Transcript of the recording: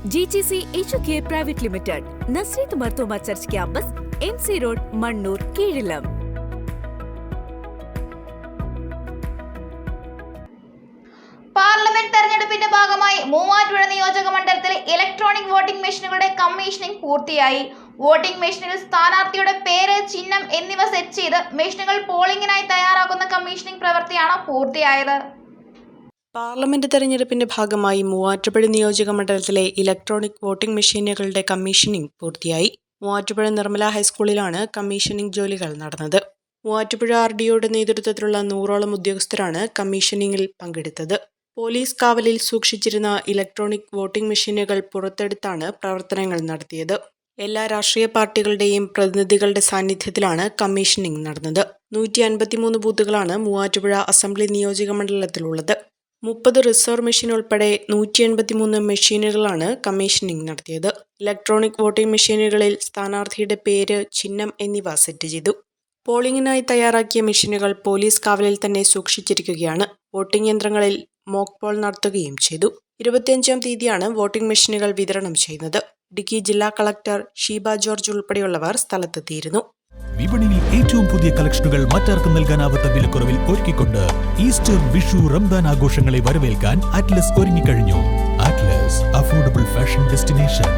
GGC HK Private Limited, Nazareth Marthoma church campus, MC road, Mannoor, Keezhillam. Parliament തെരഞ്ഞെടുപ്പിന്റെ ഭാഗമായി മൂവാറ്റുപുഴ നിയോജക മണ്ഡലത്തിലെ ഇലക്ട്രോണിക് വോട്ടിംഗ് മെഷീനുകളുടെ കമ്മീഷനിംഗ് പൂർത്തിയായി. വോട്ടിംഗ് മെഷീനിൽ സ്ഥാനാർത്ഥിയുടെ പേര്, ചിഹ്നം എന്നിവ സെറ്റ് ചെയ്ത് മെഷീനുകൾ പോളിംഗിനായി തയ്യാറാക്കുന്ന കമ്മീഷനിംഗ് പ്രവൃത്തിയാണ് പൂർത്തിയായത്. പാർലമെന്റ് തെരഞ്ഞെടുപ്പിന്റെ ഭാഗമായി മൂവാറ്റുപുഴ നിയോജക മണ്ഡലത്തിലെ ഇലക്ട്രോണിക് വോട്ടിംഗ് മെഷീനുകളുടെ കമ്മീഷനിംഗ് പൂർത്തിയായി. മൂവാറ്റുപുഴ നിർമ്മല ഹൈസ്കൂളിലാണ് കമ്മീഷനിംഗ് ജോലികൾ നടന്നത്. മൂവാറ്റുപുഴ RDOയുടെ നേതൃത്വത്തിലുള്ള 100ഓളം ഉദ്യോഗസ്ഥരാണ് കമ്മീഷനിംഗിൽ പങ്കെടുത്തത്. പോലീസ് കാവലിൽ സൂക്ഷിച്ചിരുന്ന ഇലക്ട്രോണിക് വോട്ടിംഗ് മെഷീനുകൾ പുറത്തെടുത്താണ് പ്രവർത്തനങ്ങൾ നടത്തിയത്. എല്ലാ രാഷ്ട്രീയ പാർട്ടികളുടെയും പ്രതിനിധികളുടെ സാന്നിധ്യത്തിലാണ് കമ്മീഷനിംഗ് നടന്നത്. 153 ബൂത്തുകളാണ് മൂവാറ്റുപുഴ അസംബ്ലി നിയോജക മണ്ഡലത്തിലുള്ളത്. 30 റിസർവ് മെഷീൻ ഉൾപ്പെടെ 183 മെഷീനുകളാണ് കമ്മീഷനിംഗ് നടത്തിയത്. ഇലക്ട്രോണിക് വോട്ടിംഗ് മെഷീനുകളിൽ സ്ഥാനാർത്ഥിയുടെ പേര്, ചിഹ്നം എന്നിവ സെറ്റ് ചെയ്തു. പോളിംഗിനായി തയ്യാറാക്കിയ മെഷീനുകൾ പോലീസ് കാവലിൽ തന്നെ സൂക്ഷിച്ചിരിക്കുകയാണ്. വോട്ടിംഗ് യന്ത്രങ്ങളിൽ മോക്ക് പോൾ നടത്തുകയും ചെയ്തു. 25-ാം തീയതിയാണ് വോട്ടിംഗ് മെഷീനുകൾ വിതരണം ചെയ്യുന്നത്. ഇടുക്കി ജില്ലാ കളക്ടർ ഷീബ ജോർജ് ഉൾപ്പെടെയുള്ളവർ സ്ഥലത്തെത്തിയിരുന്നു. വിപണിയിൽ ഏറ്റവും പുതിയ കളക്ഷനുകൾ മറ്റാർക്കും നൽകാനാവാത്ത വിലക്കുറവിൽ ഒരുക്കിക്കൊണ്ട് ഈസ്റ്റർ, വിഷു, റംദാൻ ആഘോഷങ്ങളെ വരവേൽക്കാൻ അറ്റ്ലസ് ഒരുങ്ങിക്കഴിഞ്ഞു. Atlas affordable fashion destination.